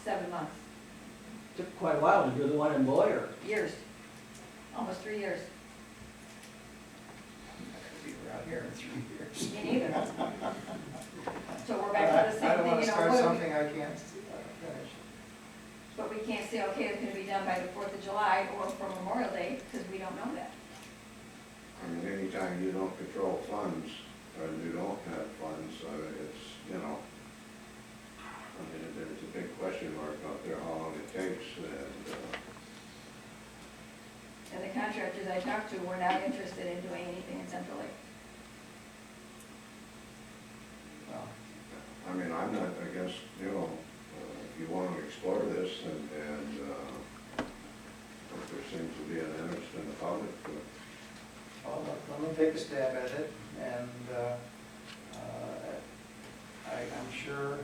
7 months, took quite a while to do the one in Boyer. years, almost 3 years. We were out here in 3 years. Me neither. So we're back to the I same don't thing, want you to know, start what, something I can't finish. but we can't say, okay, it's gonna be done by the 4th of July or for Memorial Day, because we don't know that. I mean, anytime you don't control funds, or you don't have funds, it's, you know, I mean, there's a big question mark out there, how long it takes, And the contractors I talked to were not interested in doing anything in Central Lake. Well, I mean, I'm not against, you know, if you want to explore this, and if there seems to be an interest in the public, Well, let me take a stab at it, and I'm sure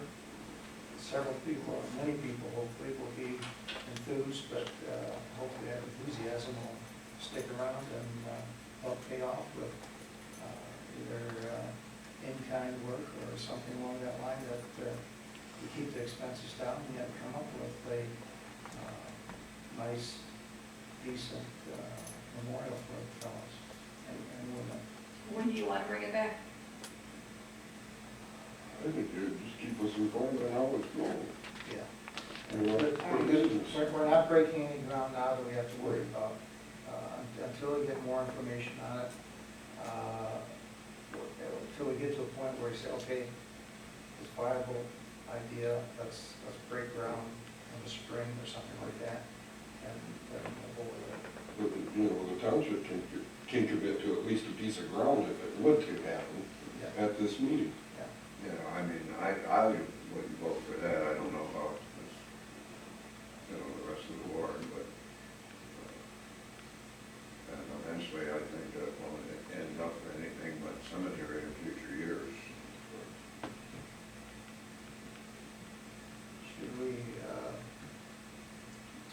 several people, or many people hopefully, will be enthused, but hopefully that enthusiasm will stick around and help pay off with either in-kind work or something along that line that we keep the expenses down and yet come up with a nice, decent memorial for the fellows and women. When do you want to bring it back? I think you just keep us informed on how it's going. Yeah. You know, for business. We're not breaking any ground now that we have to worry about. Until we get more information on it, until we get to a point where we say, okay, it's a viable idea, let's break ground in the spring or something like that, and then we'll go with it. But, you know, the township can commit to at least a piece of ground if it would to happen Yeah. at this meeting. you know, I mean, I wouldn't vote for that, I don't know about, you know, the rest of the board, but and eventually I think that won't end up in anything but cemetery in future years. Should we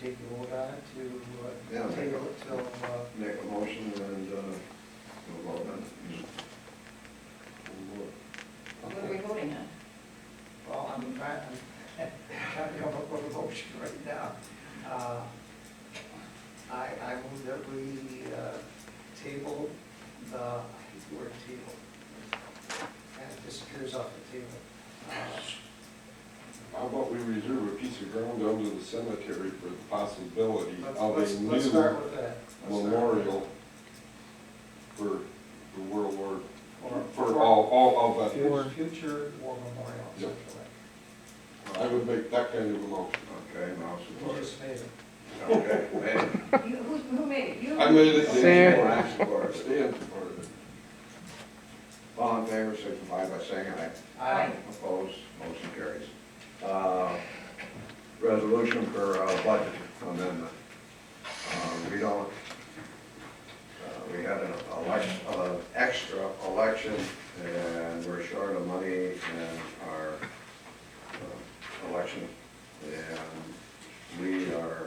take a vote on it Yeah, to table it till, Make a motion and we'll vote on it. What are we voting on? well, I'm trying to come up with a motion right now. I move that we table the, I hate the word table, kind of disappears off the table. How about we reserve a piece of ground under the cemetery for the possibility of Let's a start new with that. Let's start with memorial for the World War, that. for all of that. Future war memorial. Yep. Central Lake. I would make that kind of a motion. Okay, now Who support. just made it? Okay, man. Who made it? You? I made it. Sam. I support it. Stand for it. All in favor, signify by saying aye. Aye. Opposed, motion carries. Resolution for budget amendment. We don't, we had an extra election, and we're short of money in our election, and we are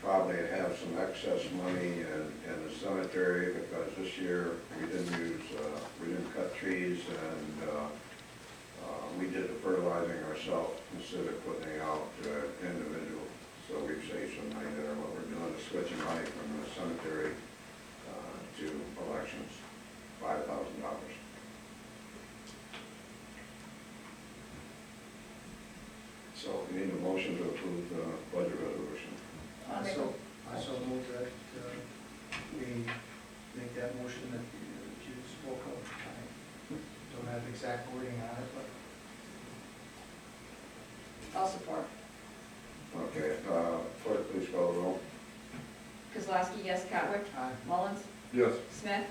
probably have some excess money in the cemetery, because this year we didn't cut trees, and we did the fertilizing ourselves instead of putting it out to individual. So we've saved some money there. What we're doing is switching money from the cemetery to elections, $5,000. So we need a motion to approve the budget resolution. I'll make I so move that we make that motion that you spoke of. I don't have exact wording on it, but I'll support. Okay, clerk, please call the roll. Kozloski, yes. Kotwick? aye. Mullens? Yes. Smith?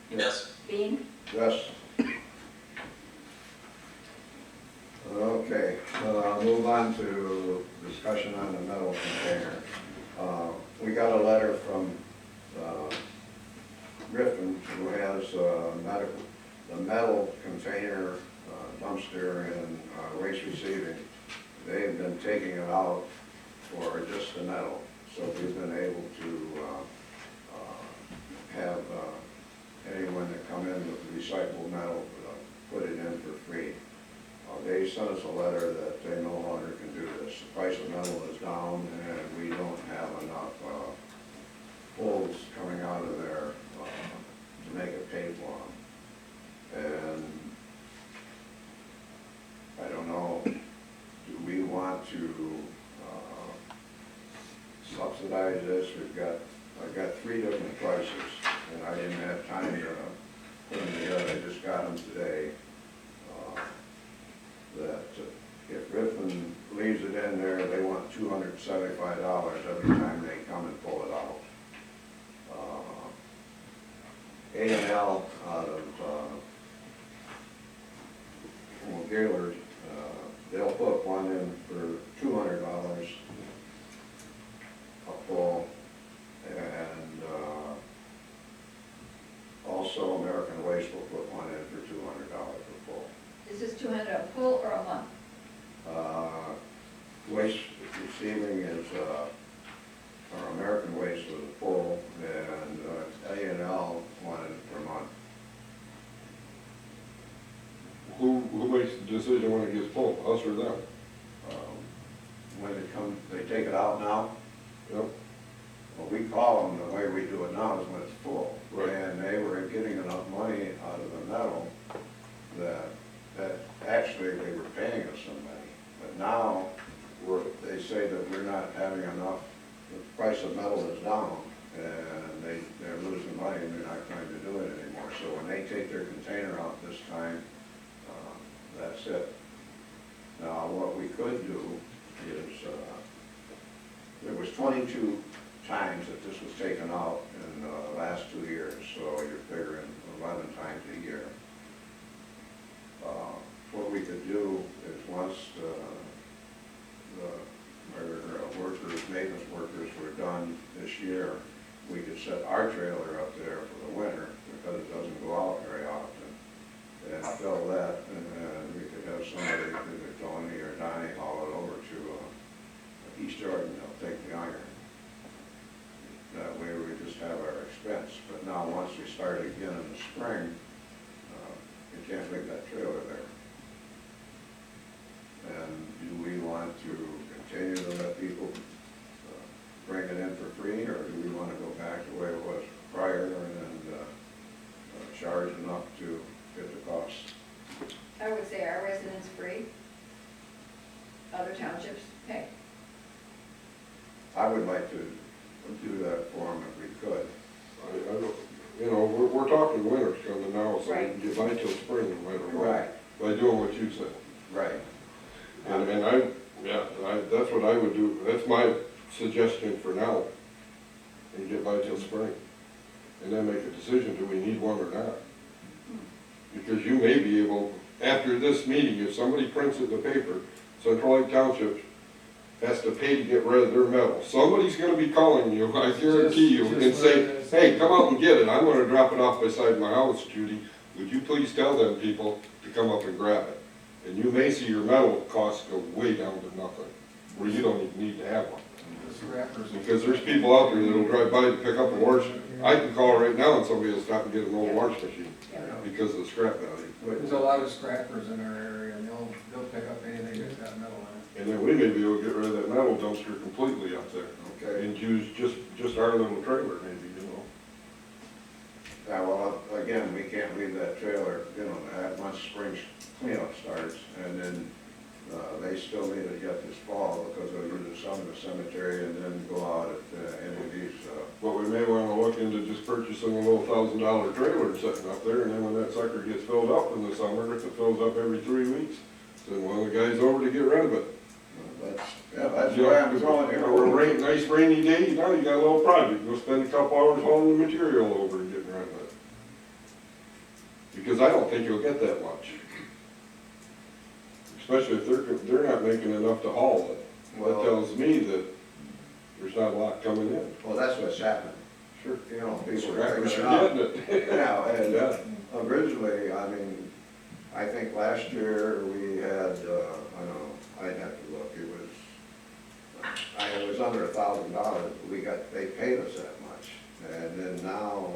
Yes. Bean? Yes. Okay, move on to discussion on the metal container. We got a letter from Griffin, who has the metal container dumpster and waste receiving. They've been taking it out for just the metal, so we've been able to have anyone that come in with recyclable metal put it in for free. They sent us a letter that they no longer can do this. The price of metal is down and we don't have enough pulls coming out of there to make it pay for them. And I don't know, do we want to subsidize this? I've got 3 different prices and I didn't have time to put them together. I just got them today. That if Griffin leaves it in there, they want $275 every time they come and pull it out. A&L out of Gaylord, they'll put one in for $200 a pull, and also American Waste will put one in for $200 a pull. Is this 200 a pull or a month? Waste receiving is, or American Waste was a pull, and A&L wanted per month. Who makes the decision when it gets pulled, us or them? When it comes, they take it out now. Yep. Well, we call them, the way we do it now is when it's full. Right. And they were getting enough money out of the metal that actually they were paying us some money. But now, they say that we're not having enough, the price of metal is down, and they're losing money and they're not trying to do it anymore. So when they take their container out this time, that's it. Now, what we could do is, there was 22 times that this was taken out in the last 2 years, so you're figuring 11 times a year. What we could do is once our workers, maintenance workers were done this year, we could set our trailer up there for the winter because it doesn't go out very often. And fill that, and we could have somebody, either Tony or Donnie, haul it over to East Jordan, they'll take the iron. That way we just have our expense. But now, once we start again in the spring, you can't leave that trailer there. And do we want to continue to let people bring it in for free, or do we want to go back the way it was prior and charge enough to get the cost? I would say our residents free, other townships pay. I would like to do that for them if we could. I don't, you know, we're talking winter's coming now, so we Right. can get by till spring no matter what. Right, By doing what you said. right. That's what I would do, that's my suggestion for now. And get by till spring. And then make a decision, do we need one or not? Because you may be able, after this meeting, if somebody prints it in the paper, Central Lake Township has to pay to get rid of their metal. Somebody's gonna be calling you, I guarantee you, Just and say, what it is. hey, come out and get it, I'm gonna drop it off beside my house, Judy. Would you please tell them people to come up and grab it? And you may see your metal costs go way down to nothing, where you don't even need to have one. The scrappers. Because there's people out there that'll drive by to pick up a wash. I can call right now and somebody will stop and get an old wash machine because of the scrap value. There's a lot of scrappers in our area, and they'll pick up anything that's got metal in And then we may be able to get rid of that metal dumpster completely up there. Okay. And use just our little trailer maybe, you know. Yeah, well, again, we can't leave that trailer, once spring cleanup starts, and then they still need to get this fall because they'll use some in the cemetery and then go out at any of these, But we may wanna look into just purchasing a little $1,000 trailer sitting up there, and then when that sucker gets filled up in the summer, if it fills up every 3 weeks, send one of the guys over to get rid of it. that's the way I'm going, you know. Or a nice rainy day, you know, you got a little project, go spend a couple hours hauling the material over and getting rid of it. Because I don't think you'll get that much. Especially if they're not making enough to haul it. That Well- tells me that there's not a lot coming in. Well, that's what's happened. Sure. You know, people are Scrappers picking are it up. getting it. Yeah, and Yeah. originally, I mean, I think last year we had, I don't know, I'd have to look, it was under $1,000, they paid us that much. And then now,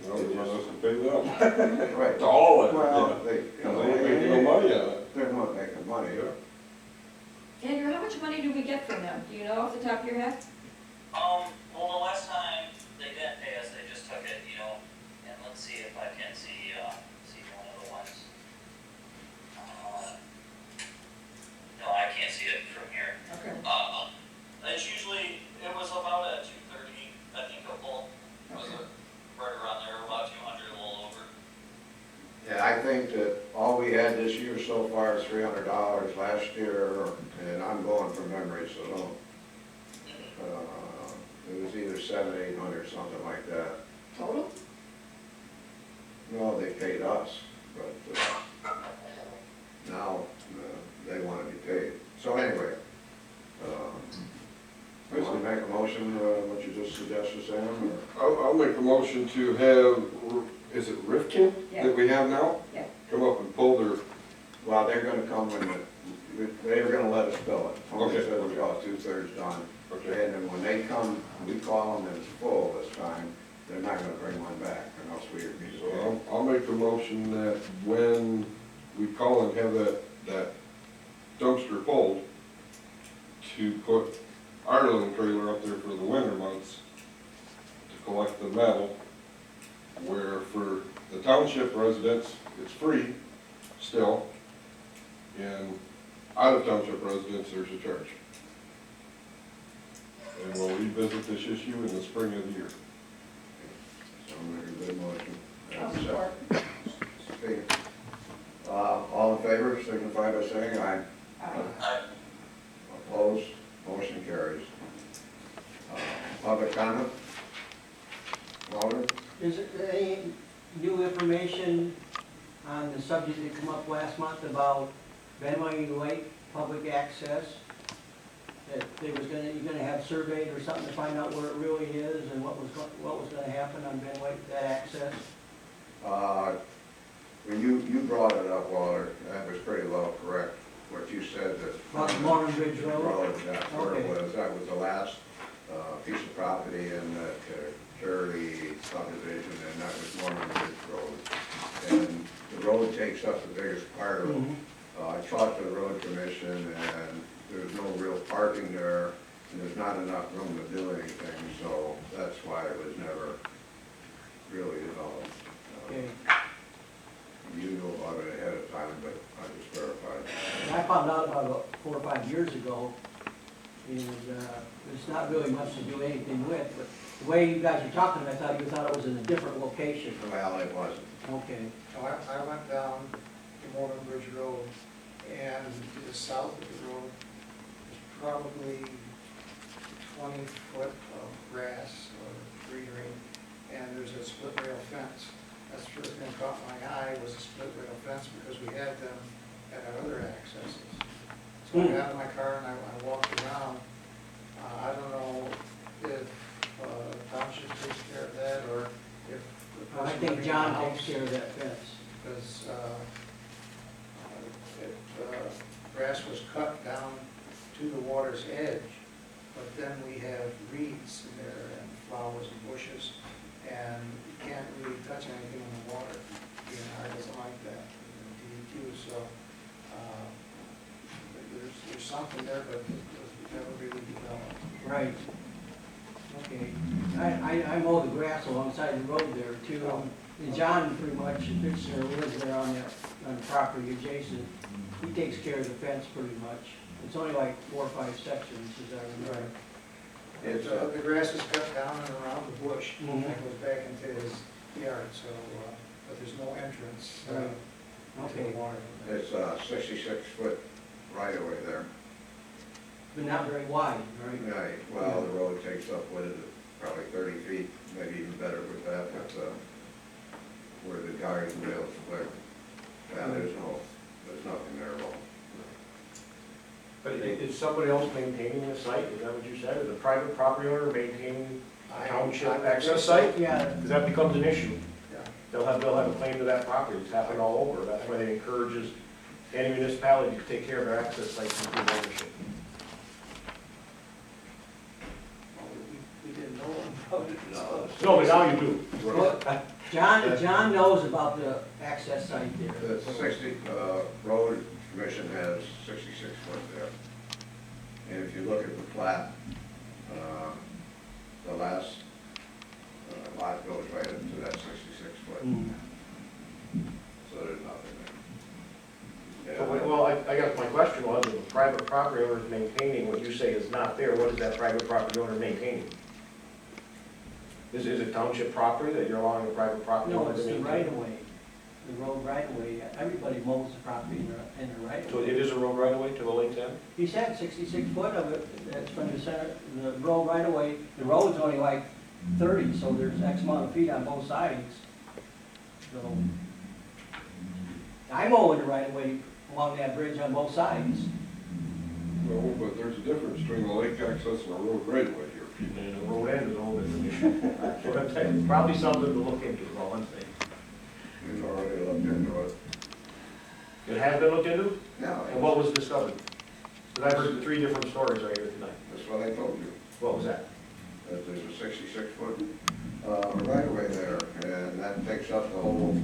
Well, they want us to pay them. right. To haul it. Well, Yeah. they, you know, They ain't making no money on it. they're not making money. Yeah. Andrew, how much money do we get from them? Do you know off the top of your head? Well, the last time they didn't pay us, they just took it, you know, and let's see if I can see one of the ones. No, I can't see it from here. Okay. It's usually, it was about a 230, I think, a pull, was it right around there, about 200, a little over. Yeah, I think that all we had this year so far is $300 last year, and I'm going from memory, so don't. It was either 700, 800, something like that. Total? No, they paid us, but now they want to be paid. So anyway, basically make a motion, what you just suggested, Sam, or? I'll make a motion to have, is it Rifkin Yeah. that we have now? Yeah. Come up and pull their, Well, they're gonna come they were gonna let us fill it. Tony Okay. said we got 2/3 done. okay, And then when they come, we call them and it's full this time, they're not gonna bring one back, or else we'd be so I'll make a motion that when we call and have that dumpster pulled, to put our little trailer up there for the winter months to collect the metal, where for the township residents, it's free still, and out of township residents, there's a charge. And we'll revisit this issue in the spring of the year. So I'll make a good motion. I'll support. Okay. All in favor, signify by saying aye. Aye. Opposed, motion carries. Public comment? Walter? Is there any new information on the subject that came up last month about Benway Lake public access? That they was gonna, you're gonna have surveyed or something to find out where it really is and what was gonna happen on Benway, that access? When you brought it up, Walter, that was pretty well correct, what you said that. About the Mullens Ridge Road? That's where it Okay. was, that was the last piece of property in that Curry subdivision, and that was Norman Ridge Road. And the road takes up the biggest part of it. Mhm. I talked to the road commission, and there's no real parking there, and there's not enough room to do anything, so that's why it was never really developed. Okay. You knew about it ahead of time, but I just verified. I found out about 4 or 5 years ago, and there's not really much to do anything with, but the way you guys are talking, I thought you thought it was in a different location. Well, it wasn't. Okay. So I went down the Mullens Bridge Road, and to the south of the road is probably 20 foot of grass or greenery, and there's a split rail fence. That's the first thing that caught my eye was a split rail fence, because we had them at our other accesses. So I got out of my car and I walked around. I don't know if township takes care of that, or if the person I think living in John the takes house- care of that fence. because grass was cut down to the water's edge, but then we have reeds in there and flowers and bushes, and you can't really touch anything in the water. DNR doesn't like that, and DEQ, so there's something there, but it was never really developed. Right. Okay. I mow the grass alongside the road there too. And John pretty much lives there on the property adjacent. he takes care of the fence pretty much. It's only like 4 or 5 sections, as I remember. It's, The grass is cut down and around the bush, Mhm. that goes back into his yard, so, but there's no entrance to Okay, the water. it's a 66-foot right-of-way there. but not very wide, right? Right, well, the road takes up, what is it, probably 30 feet, maybe even better with that, but, where the garden rails clear. Yeah, there's nothing there at all. But is somebody else maintaining the site? Is that what you said? Is a private property owner maintaining a township access site? Yeah, Because that becomes an issue. Yeah. They'll have a claim to that property. It's happened all over. That's why they encourages any municipality to take care of their access sites and improve ownership. We didn't know about it. No, but now you do. Well, John knows about the access site there. The 60, road commission has 66 foot there. And if you look at the plat, the last lot goes right into that 66 foot, so there's nothing there. So, well, I guess my question was, if a private property owner is maintaining what you say is not there, what is that private property owner maintaining? Is it township property that you're allowing a private property No, owner to it's the maintain? right of way, the road right of way. Everybody mows the property in the right of So way. it is a road right away to the lake's end? He said 66 foot of it, that's from the center, the road right of way. The road's only like 30, so there's X amount of feet on both sides. So I'm mowing the right of way along that bridge on both sides. Well, but there's a difference between the lake access and a road right away here. And the road end is a whole different issue. So that's probably something to look into, is all I'm saying. We've already looked into it. It has been looked into? Now, And what was discovered? Because I've heard 3 different stories right here tonight. that's what I told you, What was that? that there's a 66-foot right-of-way there, and that takes up the whole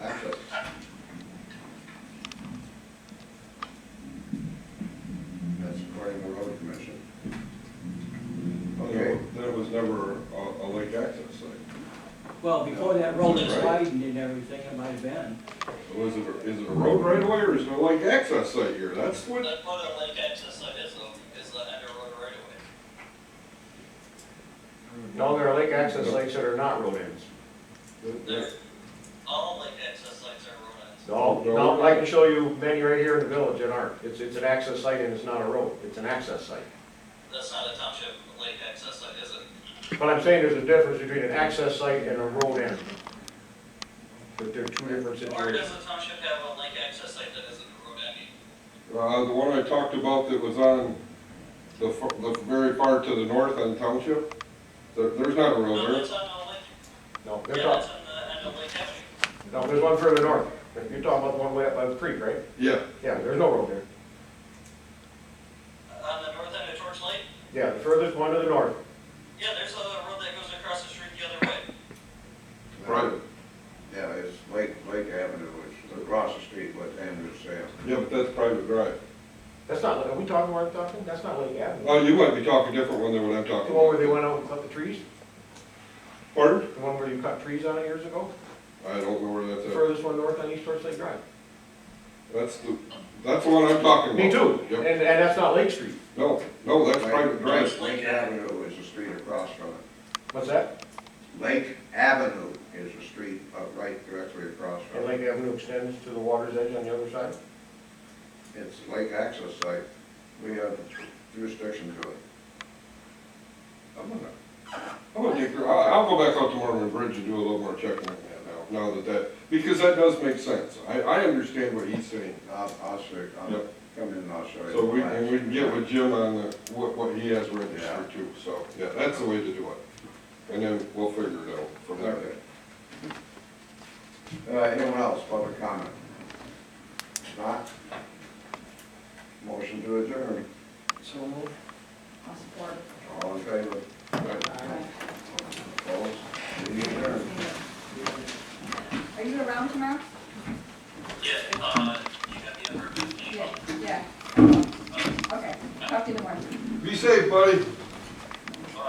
access. That's according to the road commission. Okay, That was never a lake access site. Well, before that road is widened and everything, it might have been. Is it a road right away or is it a lake access site here? That's what, That's what a lake access site is though, is the under road right away. No, there are lake access sites that are not road ends. All lake access sites are road ends. No, I can show you many right here in the village that aren't. It's an access site and it's not a road. It's an access site. That's not a township lake access site, is it? But I'm saying there's a difference between an access site and a road end. But they're 2 different Or does situations. the township have a lake access site that isn't a road end? the one I talked about that was on the very far to the north on Township, there's not a road No, there. that's on the lake, No, yeah, they're that's talking, on the end of Lake Avenue. no, there's one further north. You're talking about the one way up by the creek, right? Yeah, Yeah, there's no road there. On the north end of Torch Lake? Yeah, the furthest one to the north. Yeah, there's a road that goes across the street the other way. private. yeah, it's Lake Avenue, it's across the street with Andrews Sale. Yeah, but that's private drive. That's not, are we talking where I'm talking? That's not Lake Avenue. Oh, you might be talking different one than what I'm The talking one where about. they went out and cut the trees? Pardon? The one where you cut trees on it years ago? I don't know where that's The at. furthest one north on East Torch Lake Drive. That's the one I'm talking about. Me too. Yep. And that's not Lake Street. No, that's private drive. Lake Avenue is the street across from it. What's that? Lake Avenue is the street right directly across And from it. Lake Avenue extends to the water's edge on the other side? It's lake access site. We have jurisdiction to it. I'll go back out to Mormon Bridge and do a little more checking on that now that, because that does make sense. I understand what he's saying. I'll show you, I'll Yep. come in and I'll show you. So we can get with Jim on what he has Yeah. registered too, so, yeah, that's the way to do it. And then we'll figure it out from there. Okay. Anyone else, public comment? Not? Motion to adjourn. So move. I'll support. All in favor? Opposed? Meeting adjourned. Are you around tomorrow? Yeah, you got the other. Yeah. Okay, talk to you in the morning. Be safe, buddy.